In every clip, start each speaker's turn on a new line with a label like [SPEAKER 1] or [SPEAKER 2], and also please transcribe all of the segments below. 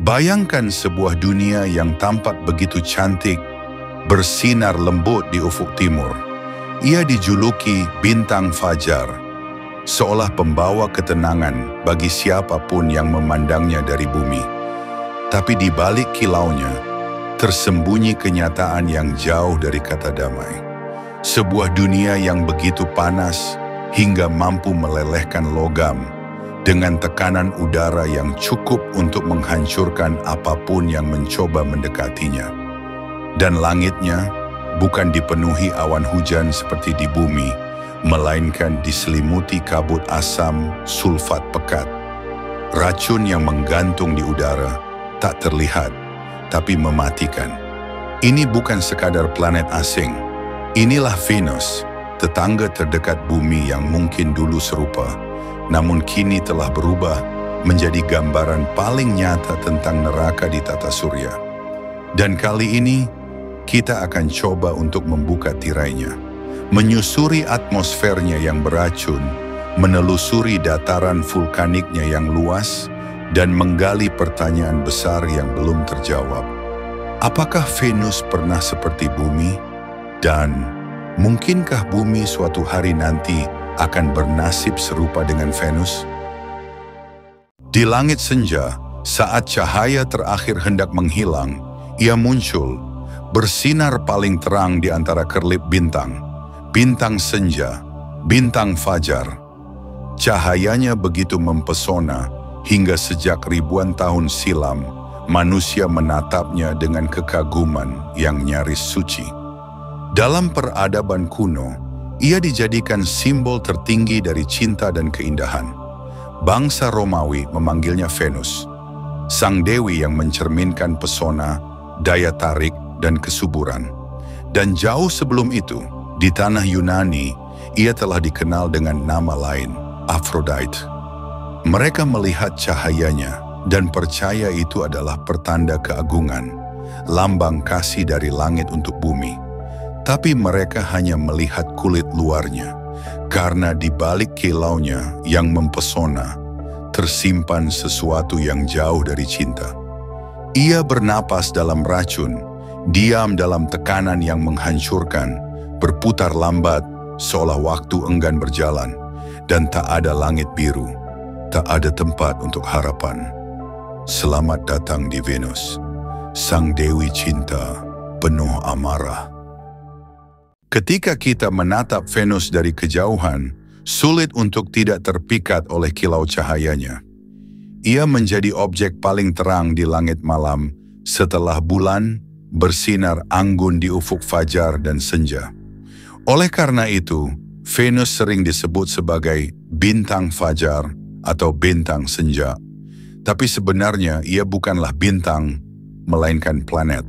[SPEAKER 1] Bayangkan sebuah dunia yang tampak begitu cantik, bersinar lembut di ufuk timur. Ia dijuluki bintang fajar, seolah pembawa ketenangan bagi siapapun yang memandangnya dari bumi. Tapi di balik kilaunya, tersembunyi kenyataan yang jauh dari kata damai. Sebuah dunia yang begitu panas hingga mampu melelehkan logam, dengan tekanan udara yang cukup untuk menghancurkan apapun yang mencoba mendekatinya. Dan langitnya bukan dipenuhi awan hujan seperti di bumi, melainkan diselimuti kabut asam sulfat pekat. Racun yang menggantung di udara, tak terlihat, tapi mematikan. Ini bukan sekadar planet asing. Inilah Venus, tetangga terdekat bumi yang mungkin dulu serupa, namun kini telah berubah menjadi gambaran paling nyata tentang neraka di tata surya. Dan kali ini, kita akan coba untuk membuka tirainya, menyusuri atmosfernya yang beracun, menelusuri dataran vulkaniknya yang luas, dan menggali pertanyaan besar yang belum terjawab. Apakah Venus pernah seperti bumi? Dan mungkinkah bumi suatu hari nanti akan bernasib serupa dengan Venus? Di langit senja, saat cahaya terakhir hendak menghilang, ia muncul, bersinar paling terang di antara kerlip bintang, bintang senja, bintang fajar. Cahayanya begitu mempesona hingga sejak ribuan tahun silam, manusia menatapnya dengan kekaguman yang nyaris suci. Dalam peradaban kuno, ia dijadikan simbol tertinggi dari cinta dan keindahan. Bangsa Romawi memanggilnya Venus, sang dewi yang mencerminkan pesona, daya tarik, dan kesuburan. Dan jauh sebelum itu, di tanah Yunani, ia telah dikenal dengan nama lain, Aphrodite. Mereka melihat cahayanya dan percaya itu adalah pertanda keagungan, lambang kasih dari langit untuk bumi. Tapi mereka hanya melihat kulit luarnya, karena di balik kilaunya yang mempesona, tersimpan sesuatu yang jauh dari cinta. Ia bernapas dalam racun, diam dalam tekanan yang menghancurkan, berputar lambat seolah waktu enggan berjalan, dan tak ada langit biru, tak ada tempat untuk harapan. Selamat datang di Venus, sang dewi cinta penuh amarah. Ketika kita menatap Venus dari kejauhan, sulit untuk tidak terpikat oleh kilau cahayanya. Ia menjadi objek paling terang di langit malam setelah bulan bersinar anggun di ufuk fajar dan senja. Oleh karena itu, Venus sering disebut sebagai bintang fajar atau bintang senja. Tapi sebenarnya ia bukanlah bintang, melainkan planet.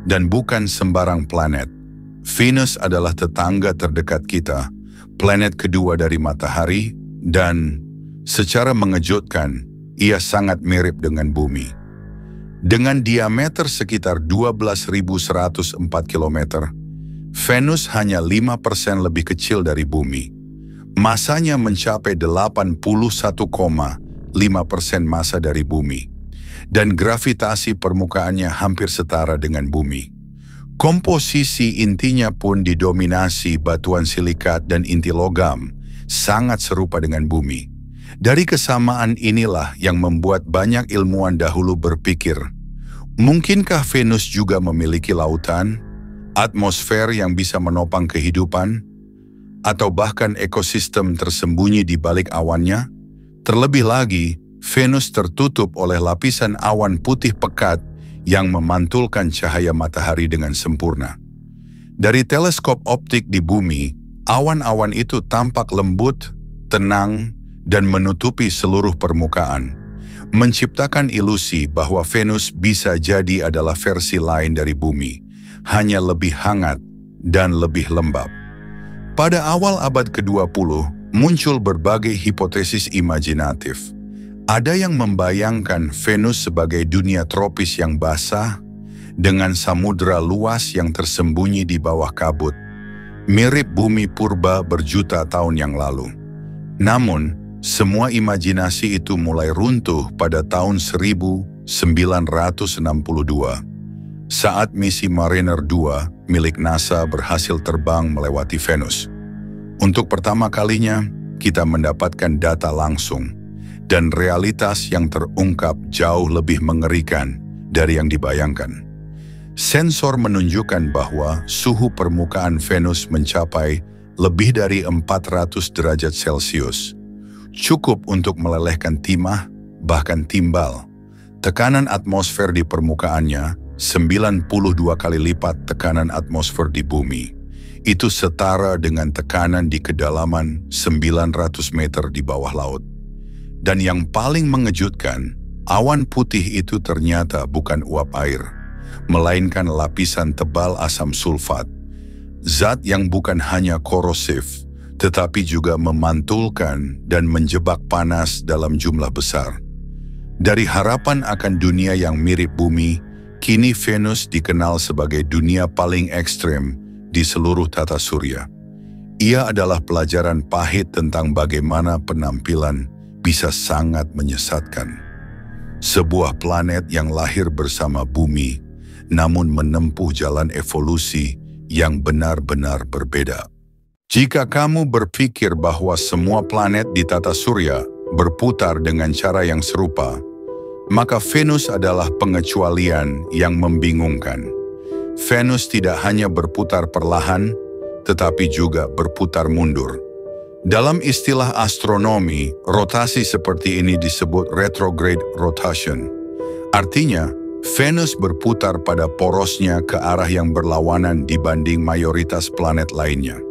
[SPEAKER 1] Dan bukan sembarang planet. Venus adalah tetangga terdekat kita, planet kedua dari matahari, dan secara mengejutkan, ia sangat mirip dengan bumi. Dengan diameter sekitar 12.104 km, Venus hanya 5% lebih kecil dari bumi. Masanya mencapai 81,5% massa dari bumi, dan gravitasi permukaannya hampir setara dengan bumi. Komposisi intinya pun didominasi batuan silikat dan inti logam, sangat serupa dengan bumi. Dari kesamaan inilah yang membuat banyak ilmuwan dahulu berpikir, mungkinkah Venus juga memiliki lautan, atmosfer yang bisa menopang kehidupan, atau bahkan ekosistem tersembunyi di balik awannya? Terlebih lagi, Venus tertutup oleh lapisan awan putih pekat yang memantulkan cahaya matahari dengan sempurna. Dari teleskop optik di bumi, awan-awan itu tampak lembut, tenang, dan menutupi seluruh permukaan, menciptakan ilusi bahwa Venus bisa jadi adalah versi lain dari bumi, hanya lebih hangat dan lebih lembab. Pada awal abad ke-20, muncul berbagai hipotesis imajinatif. Ada yang membayangkan Venus sebagai dunia tropis yang basah, dengan samudera luas yang tersembunyi di bawah kabut, mirip bumi purba berjuta tahun yang lalu. Namun, semua imajinasi itu mulai runtuh pada tahun 1000 saat misi Mariner 2 milik NASA berhasil terbang melewati Venus. Untuk pertama kalinya, kita mendapatkan data langsung dan realitas yang terungkap jauh lebih mengerikan dari yang dibayangkan. Sensor menunjukkan bahwa suhu permukaan Venus mencapai lebih dari 400 derajat Celcius. Cukup untuk melelehkan timah, bahkan timbal. Tekanan atmosfer di permukaannya 92 kali lipat tekanan atmosfer di bumi. Itu setara dengan tekanan di kedalaman 900 meter di bawah laut. Dan yang paling mengejutkan, awan putih itu ternyata bukan uap air, melainkan lapisan tebal asam sulfat. Zat yang bukan hanya korosif, tetapi juga memantulkan dan menjebak panas dalam jumlah besar. Dari harapan akan dunia yang mirip bumi, kini Venus dikenal sebagai dunia paling ekstrem di seluruh tata surya. Ia adalah pelajaran pahit tentang bagaimana penampilan bisa sangat menyesatkan. Sebuah planet yang lahir bersama bumi, namun menempuh jalan evolusi yang benar-benar berbeda. Jika kamu berpikir bahwa semua planet di tata surya berputar dengan cara yang serupa, maka Venus adalah pengecualian yang membingungkan. Venus tidak hanya berputar perlahan, tetapi juga berputar mundur. Dalam istilah astronomi, rotasi seperti ini disebut retrograde rotation. Artinya, Venus berputar pada porosnya ke arah yang berlawanan dibanding mayoritas planet lainnya.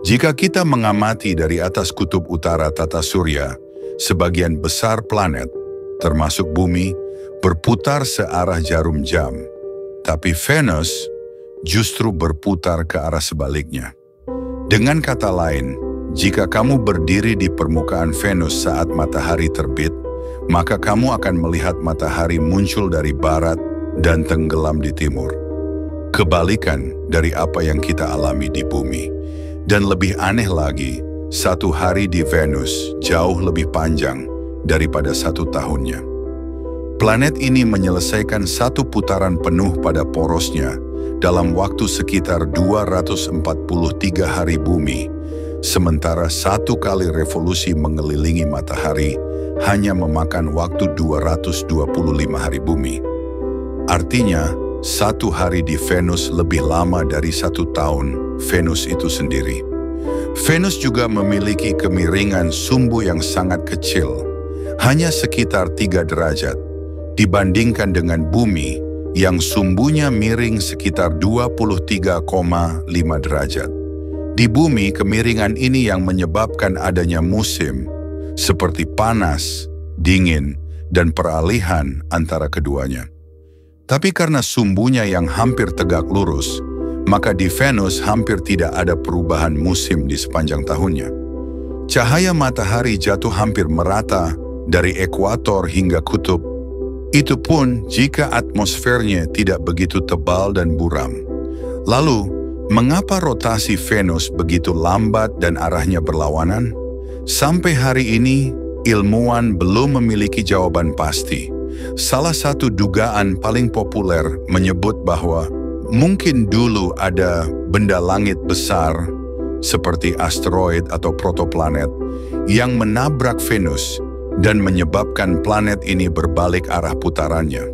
[SPEAKER 1] Jika kita mengamati dari atas kutub utara tata surya, sebagian besar planet, termasuk bumi, berputar searah jarum jam. Tapi Venus justru berputar ke arah sebaliknya. Dengan kata lain, jika kamu berdiri di permukaan Venus saat matahari terbit, maka kamu akan melihat matahari muncul dari barat dan tenggelam di timur. Kebalikan dari apa yang kita alami di bumi. Dan lebih aneh lagi, satu hari di Venus jauh lebih panjang daripada satu tahunnya. Planet ini menyelesaikan satu putaran penuh pada porosnya dalam waktu sekitar 243 hari bumi, sementara satu kali revolusi mengelilingi matahari hanya memakan waktu 225 hari bumi. Artinya, satu hari di Venus lebih lama dari satu tahun Venus itu sendiri. Venus juga memiliki kemiringan sumbu yang sangat kecil, hanya sekitar 3 derajat, dibandingkan dengan bumi yang sumbunya miring sekitar 23,5 derajat. Di bumi, kemiringan ini yang menyebabkan adanya musim, seperti panas, dingin, dan peralihan antara keduanya. Tapi karena sumbunya yang hampir tegak lurus, maka di Venus hampir tidak ada perubahan musim di sepanjang tahunnya. Cahaya matahari jatuh hampir merata dari ekuator hingga kutub. Itu pun jika atmosfernya tidak begitu tebal dan buram. Lalu, mengapa rotasi Venus begitu lambat dan arahnya berlawanan? Sampai hari ini, ilmuwan belum memiliki jawaban pasti. Salah satu dugaan paling populer menyebut bahwa mungkin dulu ada benda langit besar seperti asteroid atau protoplanet yang menabrak Venus dan menyebabkan planet ini berbalik arah putarannya.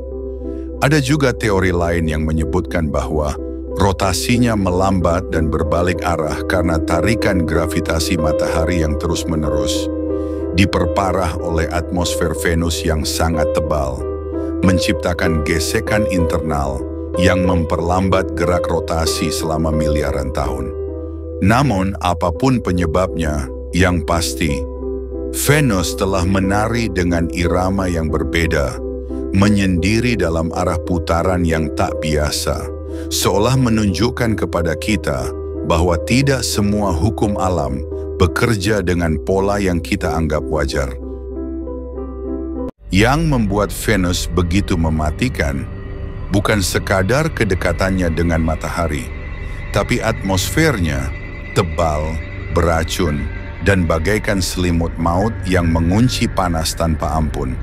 [SPEAKER 1] Ada juga teori lain yang menyebutkan bahwa rotasinya melambat dan berbalik arah karena tarikan gravitasi matahari yang terus-menerus, diperparah oleh atmosfer Venus yang sangat tebal, menciptakan gesekan internal yang memperlambat gerak rotasi selama miliaran tahun. Namun, apapun penyebabnya, yang pasti, Venus telah menari dengan irama yang berbeda, menyendiri dalam arah putaran yang tak biasa, seolah menunjukkan kepada kita bahwa tidak semua hukum alam bekerja dengan pola yang kita anggap wajar. Yang membuat Venus begitu mematikan bukan sekadar kedekatannya dengan matahari, tapi atmosfernya tebal, beracun, dan bagaikan selimut maut yang mengunci panas tanpa ampun.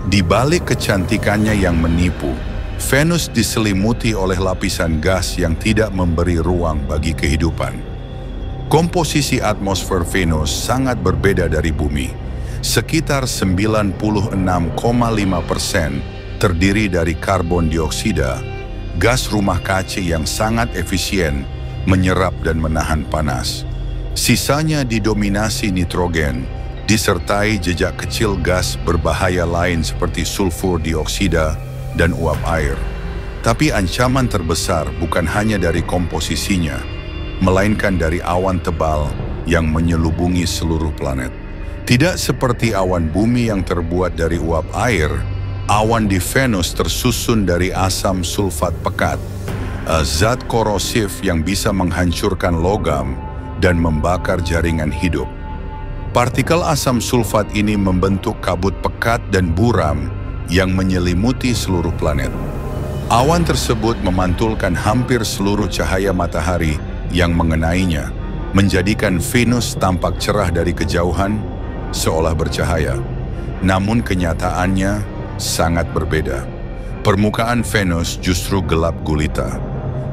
[SPEAKER 1] Di balik kecantikannya yang menipu, Venus diselimuti oleh lapisan gas yang tidak memberi ruang bagi kehidupan. Komposisi atmosfer Venus sangat berbeda dari Bumi. Sekitar 96,5% terdiri dari karbon dioksida, gas rumah kaca yang sangat efisien menyerap dan menahan panas. Sisanya didominasi nitrogen, disertai jejak kecil gas berbahaya lain seperti sulfur dioksida dan uap air. Tapi ancaman terbesar bukan hanya dari komposisinya, melainkan dari awan tebal yang menyelubungi seluruh planet. Tidak seperti awan bumi yang terbuat dari uap air, awan di Venus tersusun dari asam sulfat pekat, zat korosif yang bisa menghancurkan logam dan membakar jaringan hidup. Partikel asam sulfat ini membentuk kabut pekat dan buram yang menyelimuti seluruh planet. Awan tersebut memantulkan hampir seluruh cahaya matahari yang mengenainya, menjadikan Venus tampak cerah dari kejauhan, seolah bercahaya. Namun kenyataannya sangat berbeda. Permukaan Venus justru gelap gulita,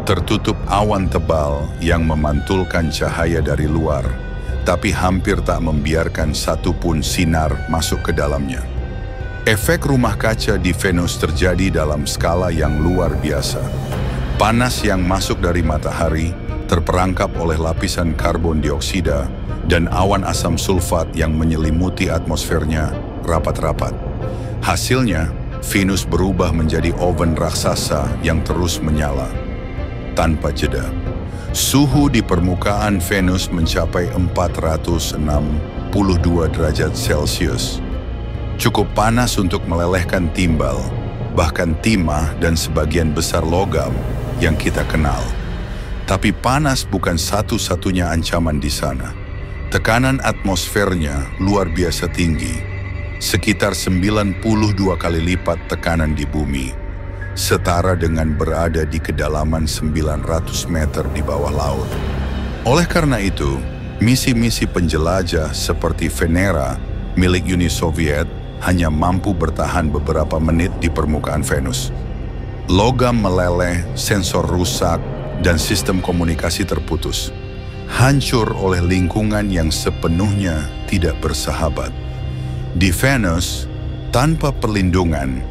[SPEAKER 1] tertutup awan tebal yang memantulkan cahaya dari luar, tapi hampir tak membiarkan satupun sinar masuk ke dalamnya. Efek rumah kaca di Venus terjadi dalam skala yang luar biasa. Panas yang masuk dari matahari terperangkap oleh lapisan karbon dioksida dan awan asam sulfat yang menyelimuti atmosfernya rapat-rapat. Hasilnya, Venus berubah menjadi oven raksasa yang terus menyala tanpa jeda. Suhu di permukaan Venus mencapai 462 derajat Celcius. Cukup panas untuk melelehkan timbal, bahkan timah dan sebagian besar logam yang kita kenal. Tapi panas bukan satu-satunya ancaman di sana. Tekanan atmosfernya luar biasa tinggi, sekitar 92 kali lipat tekanan di bumi, setara dengan berada di kedalaman 900 meter di bawah laut. Oleh karena itu, misi-misi penjelajah seperti Venera milik Uni Soviet hanya mampu bertahan beberapa menit di permukaan Venus. Logam meleleh, sensor rusak, dan sistem komunikasi terputus. Hancur oleh lingkungan yang sepenuhnya tidak bersahabat. Di Venus, tanpa perlindungan,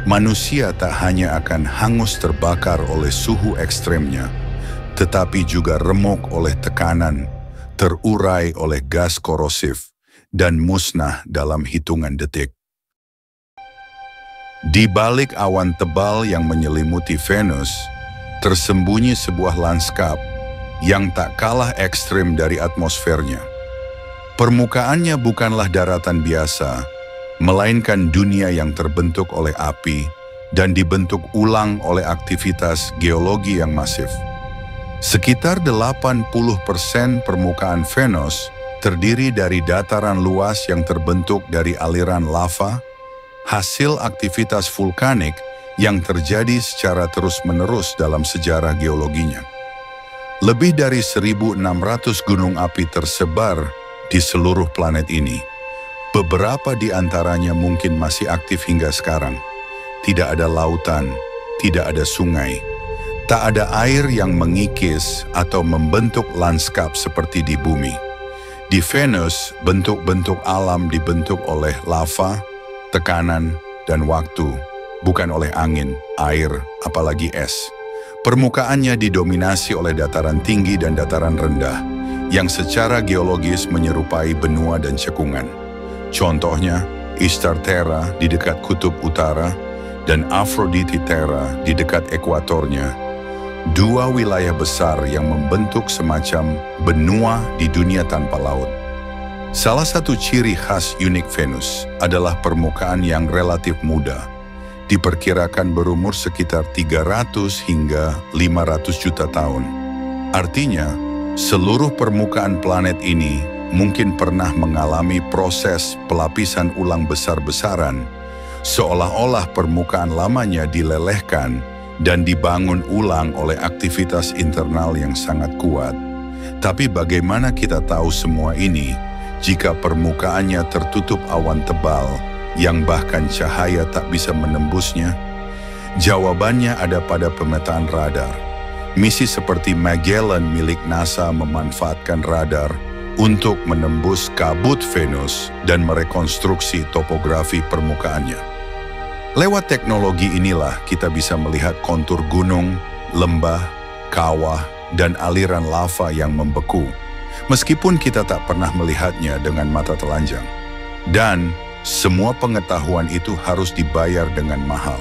[SPEAKER 1] manusia tak hanya akan hangus terbakar oleh suhu ekstremnya, tetapi juga remuk oleh tekanan, terurai oleh gas korosif, dan musnah dalam hitungan detik. Di balik awan tebal yang menyelimuti Venus, tersembunyi sebuah lanskap yang tak kalah ekstrem dari atmosfernya. Permukaannya bukanlah daratan biasa, melainkan dunia yang terbentuk oleh api dan dibentuk ulang oleh aktivitas geologi yang masif. Sekitar 80% permukaan Venus terdiri dari dataran luas yang terbentuk dari aliran lava, hasil aktivitas vulkanik yang terjadi secara terus-menerus dalam sejarah geologinya. Lebih dari 1.600 gunung api tersebar di seluruh planet ini. Beberapa di antaranya mungkin masih aktif hingga sekarang. Tidak ada lautan, tidak ada sungai. Tak ada air yang mengikis atau membentuk lanskap seperti di bumi. Di Venus, bentuk-bentuk alam dibentuk oleh lava, tekanan, dan waktu, bukan oleh angin, air, apalagi es. Permukaannya didominasi oleh dataran tinggi dan dataran rendah, yang secara geologis menyerupai benua dan cekungan. Contohnya, Istar Terra di dekat kutub utara dan Aphrodite Terra di dekat ekuatornya, dua wilayah besar yang membentuk semacam benua di dunia tanpa laut. Salah satu ciri khas unik Venus adalah permukaan yang relatif muda, diperkirakan berumur sekitar 300 hingga 500 juta tahun. Artinya, seluruh permukaan planet ini mungkin pernah mengalami proses pelapisan ulang besar-besaran, seolah-olah permukaan lamanya dilelehkan dan dibangun ulang oleh aktivitas internal yang sangat kuat. Tapi bagaimana kita tahu semua ini jika permukaannya tertutup awan tebal yang bahkan cahaya tak bisa menembusnya? Jawabannya ada pada pemetaan radar. Misi seperti Magellan milik NASA memanfaatkan radar untuk menembus kabut Venus dan merekonstruksi topografi permukaannya. Lewat teknologi inilah kita bisa melihat kontur gunung, lembah, kawah, dan aliran lava yang membeku, meskipun kita tak pernah melihatnya dengan mata telanjang. Dan semua pengetahuan itu harus dibayar dengan mahal,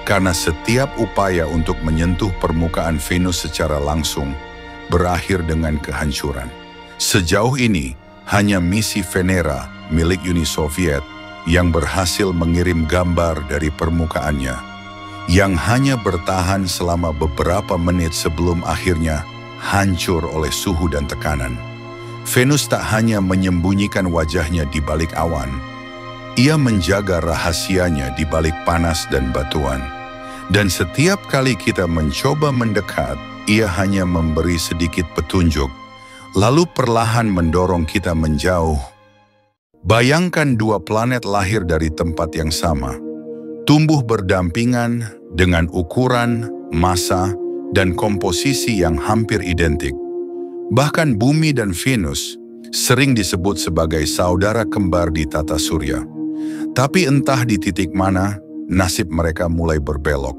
[SPEAKER 1] karena setiap upaya untuk menyentuh permukaan Venus secara langsung berakhir dengan kehancuran. Sejauh ini, hanya misi Venera milik Uni Soviet yang berhasil mengirim gambar dari permukaannya, yang hanya bertahan selama beberapa menit sebelum akhirnya hancur oleh suhu dan tekanan. Venus tak hanya menyembunyikan wajahnya di balik awan, ia menjaga rahasianya di balik panas dan batuan. Dan setiap kali kita mencoba mendekat, ia hanya memberi sedikit petunjuk, lalu perlahan mendorong kita menjauh. Bayangkan dua planet lahir dari tempat yang sama, tumbuh berdampingan dengan ukuran, massa, dan komposisi yang hampir identik. Bahkan Bumi dan Venus sering disebut sebagai saudara kembar di tata surya. Tapi entah di titik mana, nasib mereka mulai berbelok.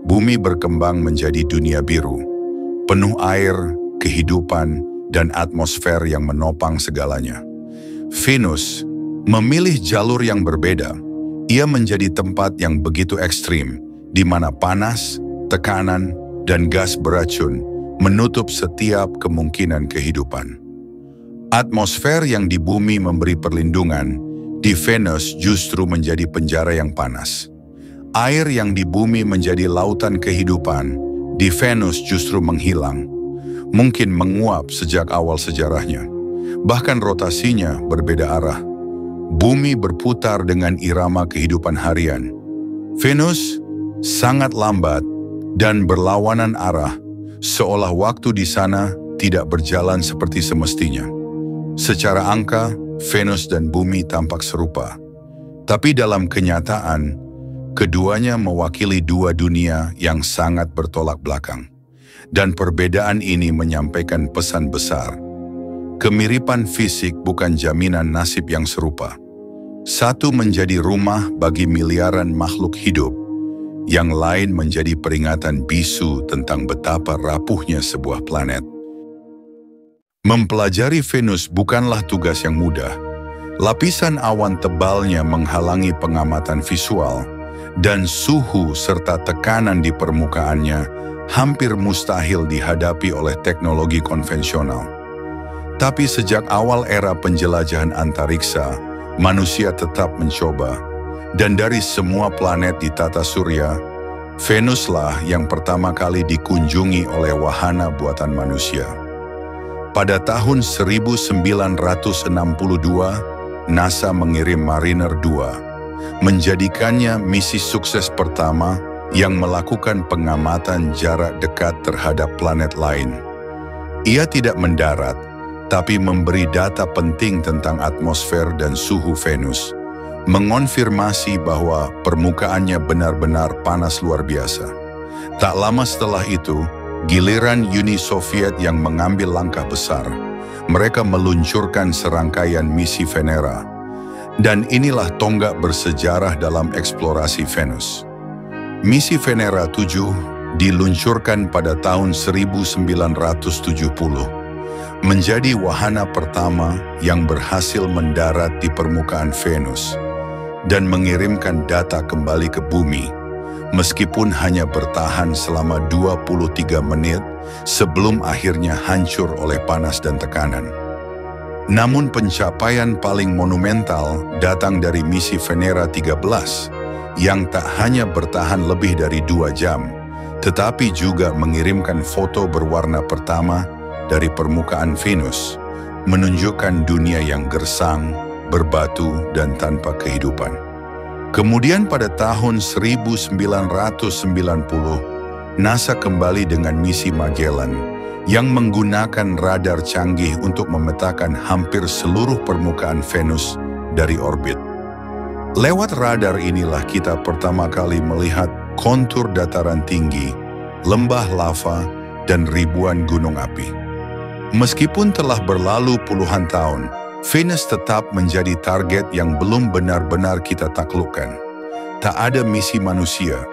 [SPEAKER 1] Bumi berkembang menjadi dunia biru, penuh air, kehidupan, dan atmosfer yang menopang segalanya. Venus memilih jalur yang berbeda. Ia menjadi tempat yang begitu ekstrim, di mana panas, tekanan, dan gas beracun menutup setiap kemungkinan kehidupan. Atmosfer yang di Bumi memberi perlindungan, di Venus justru menjadi penjara yang panas. Air yang di Bumi menjadi lautan kehidupan, di Venus justru menghilang. Mungkin menguap sejak awal sejarahnya. Bahkan rotasinya berbeda arah. Bumi berputar dengan irama kehidupan harian. Venus sangat lambat dan berlawanan arah, seolah waktu di sana tidak berjalan seperti semestinya. Secara angka, Venus dan Bumi tampak serupa. Tapi dalam kenyataan, keduanya mewakili dua dunia yang sangat bertolak belakang. Dan perbedaan ini menyampaikan pesan besar. Kemiripan fisik bukan jaminan nasib yang serupa. Satu menjadi rumah bagi miliaran makhluk hidup, yang lain menjadi peringatan bisu tentang betapa rapuhnya sebuah planet. Mempelajari Venus bukanlah tugas yang mudah. Lapisan awan tebalnya menghalangi pengamatan visual, dan suhu serta tekanan di permukaannya hampir mustahil dihadapi oleh teknologi konvensional. Tapi sejak awal era penjelajahan antariksa, manusia tetap mencoba, dan dari semua planet di tata surya, Venuslah yang pertama kali dikunjungi oleh wahana buatan manusia. Pada tahun 1962, NASA mengirim Mariner 2, menjadikannya misi sukses pertama yang melakukan pengamatan jarak dekat terhadap planet lain. Ia tidak mendarat, tapi memberi data penting tentang atmosfer dan suhu Venus, mengonfirmasi bahwa permukaannya benar-benar panas luar biasa. Tak lama setelah itu, giliran Uni Soviet yang mengambil langkah besar. Mereka meluncurkan serangkaian misi Venera. Dan inilah tonggak bersejarah dalam eksplorasi Venus. Misi Venera 7 diluncurkan pada tahun 1970. Menjadi wahana pertama yang berhasil mendarat di permukaan Venus dan mengirimkan data kembali ke Bumi, meskipun hanya bertahan selama 23 menit sebelum akhirnya hancur oleh panas dan tekanan. Namun pencapaian paling monumental datang dari misi Venera 13, yang tak hanya bertahan lebih dari 2 jam, tetapi juga mengirimkan foto berwarna pertama dari permukaan Venus, menunjukkan dunia yang gersang, berbatu, dan tanpa kehidupan. Kemudian pada tahun 1990, NASA kembali dengan misi Magellan yang menggunakan radar canggih untuk memetakan hampir seluruh permukaan Venus dari orbit. Lewat radar inilah kita pertama kali melihat kontur dataran tinggi, lembah lava, dan ribuan gunung api. Meskipun telah berlalu puluhan tahun, Venus tetap menjadi target yang belum benar-benar kita taklukkan. Tak ada misi manusia,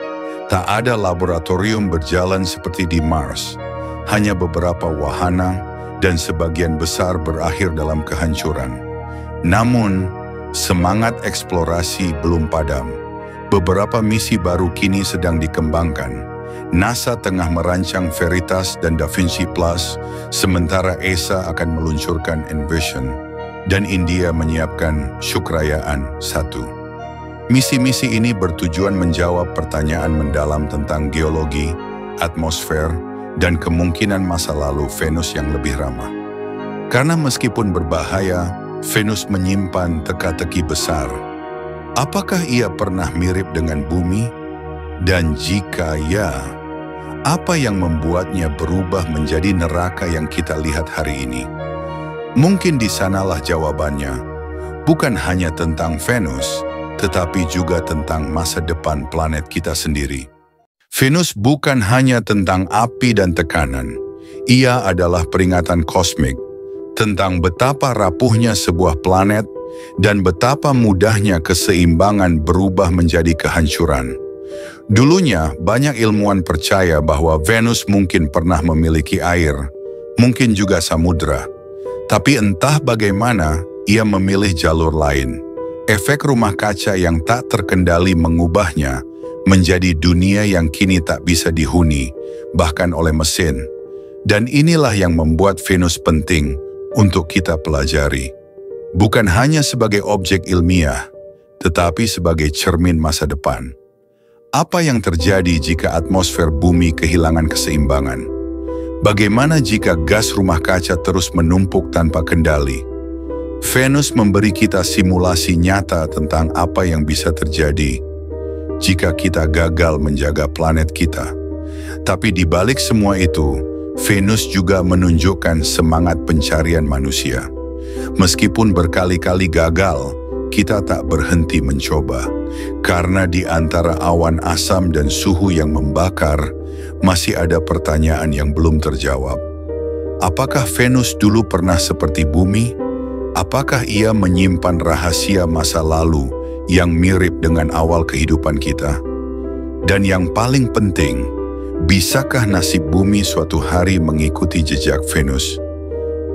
[SPEAKER 1] tak ada laboratorium berjalan seperti di Mars. Hanya beberapa wahana dan sebagian besar berakhir dalam kehancuran. Namun, semangat eksplorasi belum padam. Beberapa misi baru kini sedang dikembangkan. NASA tengah merancang Veritas dan Da Vinci Plus, sementara ESA akan meluncurkan Envision, dan India menyiapkan Shukrayaan-1. Misi-misi ini bertujuan menjawab pertanyaan mendalam tentang geologi, atmosfer, dan kemungkinan masa lalu Venus yang lebih ramah. Karena meskipun berbahaya, Venus menyimpan teka-teki besar. Apakah ia pernah mirip dengan bumi? Dan jika ya, apa yang membuatnya berubah menjadi neraka yang kita lihat hari ini? Mungkin di sanalah jawabannya, bukan hanya tentang Venus, tetapi juga tentang masa depan planet kita sendiri. Venus bukan hanya tentang api dan tekanan, ia adalah peringatan kosmik tentang betapa rapuhnya sebuah planet dan betapa mudahnya keseimbangan berubah menjadi kehancuran. Dulunya, banyak ilmuwan percaya bahwa Venus mungkin pernah memiliki air, mungkin juga samudra. Tapi entah bagaimana, ia memilih jalur lain. Efek rumah kaca yang tak terkendali mengubahnya menjadi dunia yang kini tak bisa dihuni, bahkan oleh mesin. Dan inilah yang membuat Venus penting untuk kita pelajari. Bukan hanya sebagai objek ilmiah, tetapi sebagai cermin masa depan. Apa yang terjadi jika atmosfer bumi kehilangan keseimbangan? Bagaimana jika gas rumah kaca terus menumpuk tanpa kendali? Venus memberi kita simulasi nyata tentang apa yang bisa terjadi jika kita gagal menjaga planet kita. Tapi di balik semua itu, Venus juga menunjukkan semangat pencarian manusia. Meskipun berkali-kali gagal, kita tak berhenti mencoba. Karena di antara awan asam dan suhu yang membakar, masih ada pertanyaan yang belum terjawab. Apakah Venus dulu pernah seperti bumi? Apakah ia menyimpan rahasia masa lalu yang mirip dengan awal kehidupan kita? Dan yang paling penting, bisakah nasib bumi suatu hari mengikuti jejak Venus?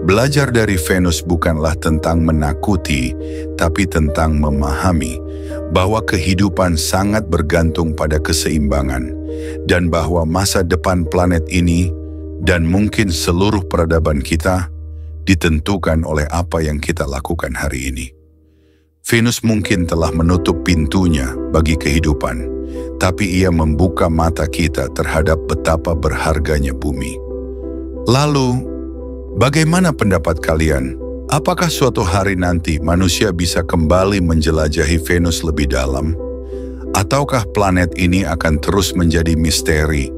[SPEAKER 1] Belajar dari Venus bukanlah tentang menakuti, tapi tentang memahami bahwa kehidupan sangat bergantung pada keseimbangan, dan bahwa masa depan planet ini, dan mungkin seluruh peradaban kita, ditentukan oleh apa yang kita lakukan hari ini. Venus mungkin telah menutup pintunya bagi kehidupan, tapi ia membuka mata kita terhadap betapa berharganya bumi. Lalu, bagaimana pendapat kalian? Apakah suatu hari nanti manusia bisa kembali menjelajahi Venus lebih dalam? Ataukah planet ini akan terus menjadi misteri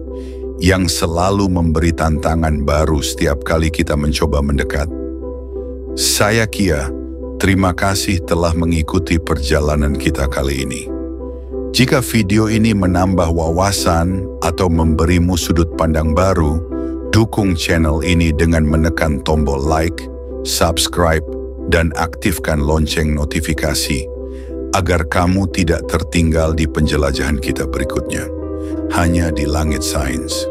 [SPEAKER 1] yang selalu memberi tantangan baru setiap kali kita mencoba mendekat? Saya Kia, terima kasih telah mengikuti perjalanan kita kali ini. Jika video ini menambah wawasan atau memberimu sudut pandang baru, dukung channel ini dengan menekan tombol like, subscribe, dan aktifkan lonceng notifikasi agar kamu tidak tertinggal di penjelajahan kita berikutnya. Hanya di Langit Sains.